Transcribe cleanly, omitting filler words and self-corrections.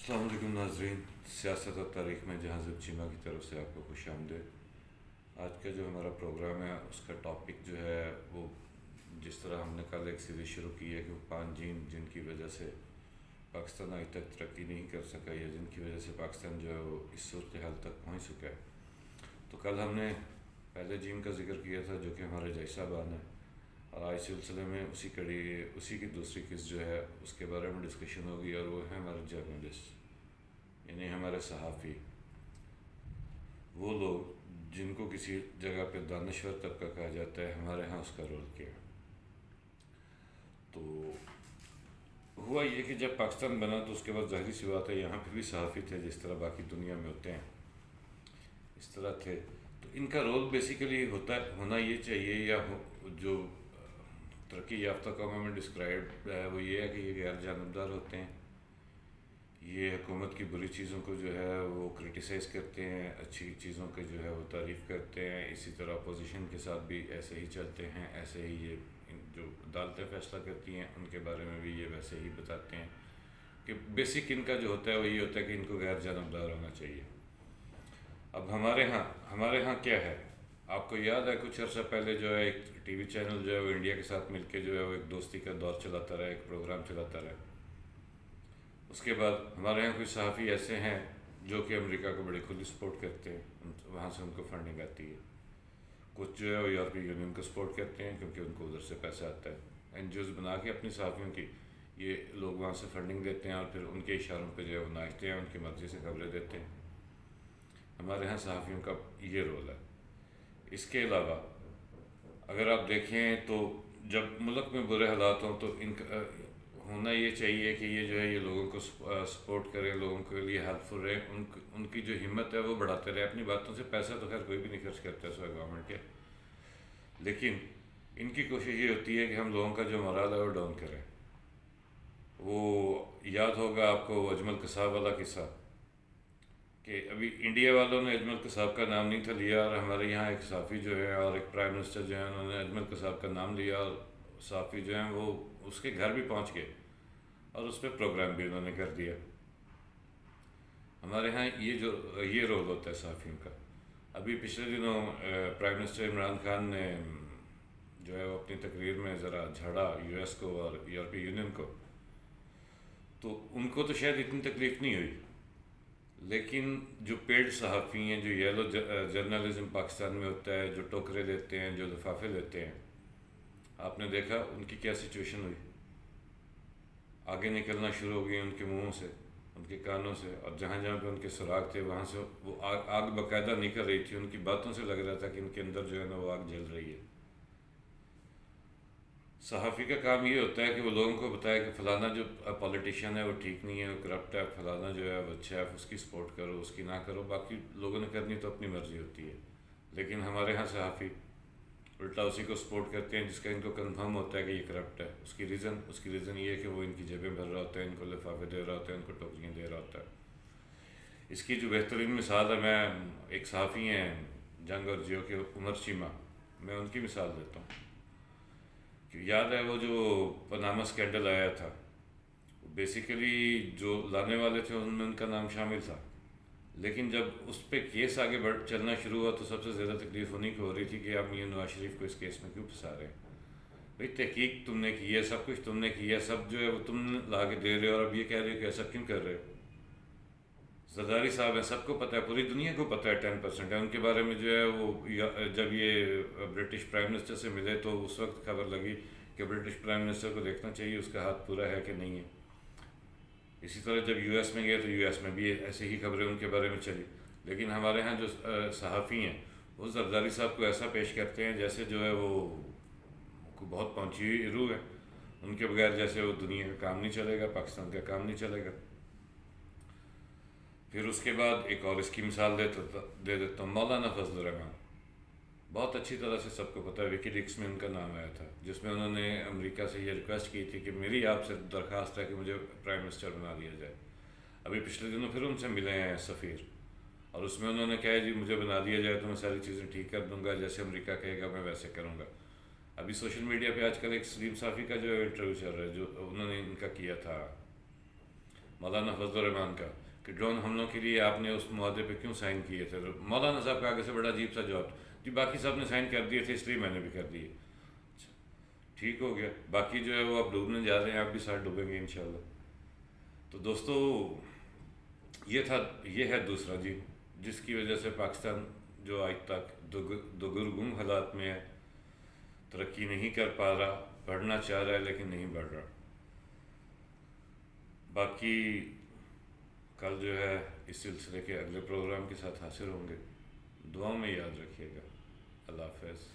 السلام علیکم ناظرین، سیاست اور تاریخ میں جہازب چیمہ کی طرف سے آپ کو خوش آمدید۔ آج کا جو ہمارا پروگرام ہے اس کا ٹاپک جو ہے وہ جس طرح ہم نے کل ایک سیریز شروع کی ہے کہ وہ 5 جن کی وجہ سے پاکستان آج تک ترقی نہیں کر سکا یا جن کی وجہ سے پاکستان جو ہے وہ اس صورتحال تک پہنچ چکا ہے۔ تو کل ہم نے پہلے جیم کا ذکر کیا تھا جو کہ ہمارے جائسہ بان ہے، اور آج سلسلے میں اسی کی دوسری قسط جو ہے اس کے بارے میں ڈسکشن ہوگی، اور وہ ہے ہمارے جرنلسٹ، یعنی ہمارے صحافی، وہ لوگ جن کو کسی جگہ پہ دانشور طبقہ کہا جاتا ہے۔ ہمارے ہاں اس کا رول کیا ہے؟ تو ہوا یہ کہ جب پاکستان بنا تو اس کے بعد ظاہری سی بات ہے یہاں پہ بھی صحافی تھے جس طرح باقی دنیا میں ہوتے ہیں، اس طرح تھے۔ تو ان کا رول بیسیکلی ہونا یہ چاہیے، یا جو ترقی یافتہ قوموں میں ڈسکرائب ہے وہ یہ ہے کہ یہ غیر جانبدار ہوتے ہیں، یہ حکومت کی بری چیزوں کو جو ہے وہ کرٹیسائز کرتے ہیں، اچھی چیزوں کے جو ہے وہ تعریف کرتے ہیں، اسی طرح اپوزیشن کے ساتھ بھی ایسے ہی چلتے ہیں، ایسے ہی یہ جو عدالتیں فیصلہ کرتی ہیں ان کے بارے میں بھی یہ ویسے ہی بتاتے ہیں کہ بیسک ان کا جو ہوتا ہے وہ یہ ہوتا ہے کہ ان کو غیر جانبدار ہونا چاہیے۔ اب ہمارے ہاں کیا ہے؟ آپ کو یاد ہے کچھ عرصہ پہلے جو ہے ایک ٹی وی چینل جو ہے وہ انڈیا کے ساتھ مل کے جو ہے وہ ایک دوستی کا دور چلاتا رہا، ایک پروگرام چلاتا رہا۔ اس کے بعد ہمارے یہاں کچھ صحافی ایسے ہیں جو کہ امریکہ کو بڑی کھلی سپورٹ کرتے ہیں، وہاں سے ان کو فنڈنگ آتی ہے۔ کچھ جو ہے وہ یورپی یونین کو سپورٹ کرتے ہیں کیونکہ ان کو ادھر سے پیسہ آتا ہے، این جی اوز بنا کے اپنی صحافیوں کی یہ لوگ وہاں سے فنڈنگ دیتے ہیں، اور پھر ان کے اشاروں پہ جو ہے وہ ناچتے ہیں، ان کی مرضی سے خبریں دیتے ہیں۔ ہمارے ہاں صحافیوں کا یہ رول ہے۔ اس کے علاوہ اگر آپ دیکھیں تو جب ملک میں برے حالات ہوں تو ان کا ہونا یہ چاہیے کہ یہ جو ہے یہ لوگوں کو سپورٹ کریں، لوگوں کے لیے ہیلپ فل رہے، ان کی جو ہمت ہے وہ بڑھاتے رہے اپنی باتوں سے۔ پیسہ تو خیر کوئی بھی نہیں خرچ کرتا ہے سوائے گورنمنٹ کے، لیکن ان کی کوشش یہ ہوتی ہے کہ ہم لوگوں کا جو مراد ہے وہ ڈاؤن کریں۔ وہ یاد ہوگا آپ کو اجمل قصاب والا قصہ کہ ابھی انڈیا والوں نے اجمل قصاب کا نام نہیں تھا لیا، اور ہمارے یہاں ایک صحافی جو ہے اور ایک پرائم منسٹر جو ہیں انہوں نے اجمل قصاب کا نام لیا، اور صحافی جو ہیں وہ اس کے گھر بھی پہنچ گئے اور اس پہ پروگرام بھی انہوں نے کر دیا۔ ہمارے ہاں یہ رول ہوتا ہے صحافیوں کا۔ ابھی پچھلے دنوں پرائم منسٹر عمران خان نے جو ہے وہ اپنی تقریر میں ذرا جھاڑا یو ایس کو اور یورپی یونین کو، تو ان کو تو شاید اتنی تکلیف نہیں ہوئی، لیکن جو پیڈ صحافی ہیں، جو یلو جرنلزم پاکستان میں ہوتا ہے، جو ٹوکرے لیتے ہیں، جو لفافے لیتے ہیں، آپ نے دیکھا ان کی کیا سچویشن ہوئی۔ آگے نکلنا شروع ہو گئی ان کے منہوں سے، ان کے کانوں سے، اور جہاں جہاں پہ ان کے سراغ تھے وہاں سے وہ آگ باقاعدہ نکل رہی تھی، ان کی باتوں سے لگ رہا تھا کہ ان کے اندر جو ہے نا وہ آگ جل رہی ہے۔ صحافی کا کام یہ ہوتا ہے کہ وہ لوگوں کو بتائے کہ فلانا جو پولیٹیشین ہے وہ ٹھیک نہیں ہے، وہ کرپٹ ہے، فلانا جو ہے وہ اچھا ہے، اس کی سپورٹ کرو، اس کی نہ کرو، باقی لوگوں نے کرنی تو اپنی مرضی ہوتی ہے۔ لیکن ہمارے ہاں صحافی الٹا اسی کو سپورٹ کرتے ہیں جس کا ان کو کنفرم ہوتا ہے کہ یہ کرپٹ ہے۔ اس کی ریزن یہ ہے کہ وہ ان کی جیبیں بھر رہا ہوتا ہے، ان کو لفافے دے رہا ہوتا ہے، ان کو ٹوکریاں دے رہا ہوتا ہے۔ اس کی جو بہترین مثال ہے، میں ایک صحافی ہیں جنگ اور جیو کے عمر چیمہ، میں ان کی مثال دیتا ہوں کہ یاد ہے وہ جو پاناما اسکینڈل آیا تھا، بیسیکلی جو لانے والے تھے ان میں ان کا نام شامل تھا، لیکن جب اس پہ کیس آگے چلنا شروع ہوا تو سب سے زیادہ تکلیف انہیں کو ہو رہی تھی کہ آپ میاں نواز شریف کو اس کیس میں کیوں پھنسا رہے ہیں؟ بھائی تحقیق تم نے کی ہے، سب کچھ تم نے کیا ہے، سب جو ہے وہ تم نے لا کے دے رہے ہو، اور اب یہ کہہ رہے ہو کہ ایسا کیوں کر رہے ہو؟ زرداری صاحب ہیں، سب کو پتہ ہے، پوری دنیا کو پتہ ہے 10% ہے ان کے بارے میں جو ہے وہ۔ جب یہ برٹش پرائم منسٹر سے ملے تو اس وقت خبر لگی کہ برٹش پرائم منسٹر کو دیکھنا چاہیے اس کا ہاتھ پورا ہے کہ نہیں ہے۔ اسی طرح جب یو ایس میں گئے تو یو ایس میں بھی ایسے ہی خبریں ان کے بارے میں چلی، لیکن ہمارے ہاں جو صحافی ہیں وہ زرداری صاحب کو ایسا پیش کرتے ہیں جیسے جو ہے وہ بہت پہنچی ہوئی روح ہے، ان کے بغیر جیسے وہ دنیا کا کام نہیں چلے گا، پاکستان کا کام نہیں چلے گا۔ پھر اس کے بعد ایک اور اس کی مثال دے دیتا ہوں، مولانا فضل الرحمان، بہت اچھی طرح سے سب کو پتہ ہے، وکی لیکس میں ان کا نام آیا تھا جس میں انہوں نے امریکہ سے یہ ریکویسٹ کی تھی کہ میری آپ سے درخواست ہے کہ مجھے پرائم منسٹر بنا دیا جائے۔ ابھی پچھلے دنوں پھر ان سے ملے ہیں سفیر، اور اس میں انہوں نے کہا جی مجھے بنا دیا جائے تو میں ساری چیزیں ٹھیک کر دوں گا، جیسے امریکہ کہے گا میں ویسے کروں گا۔ ابھی سوشل میڈیا پہ آج کل ایک سلیم صافی کا جو انٹرویو چل رہا ہے جو انہوں نے ان کا کیا تھا مولانا فضل الرحمان کا کہ ڈرون حملوں کے لیے آپ نے اس معاہدے پہ کیوں سائن کیے تھے؟ تو مولانا صاحب کا آگے سے بڑا عجیب سا جواب، جی باقی صاحب نے سائن کر دیے تھے اس لیے میں نے بھی کر دیے۔ اچھا ٹھیک ہو گیا، باقی جو ہے وہ آپ ڈوبنے جا رہے ہیں، آپ بھی ساتھ ڈوبیں گے انشاءاللہ۔ تو دوستو یہ ہے دوسرا جی جس کی وجہ سے پاکستان جو آج تک دگرگم حالات میں ہے، ترقی نہیں کر پا رہا، بڑھنا چاہ رہا ہے لیکن نہیں بڑھ رہا۔ باقی کل جو ہے اس سلسلے کے اگلے پروگرام کے ساتھ حاضر ہوں گے، دعاؤں میں یاد رکھیے گا۔ اللہ حافظ۔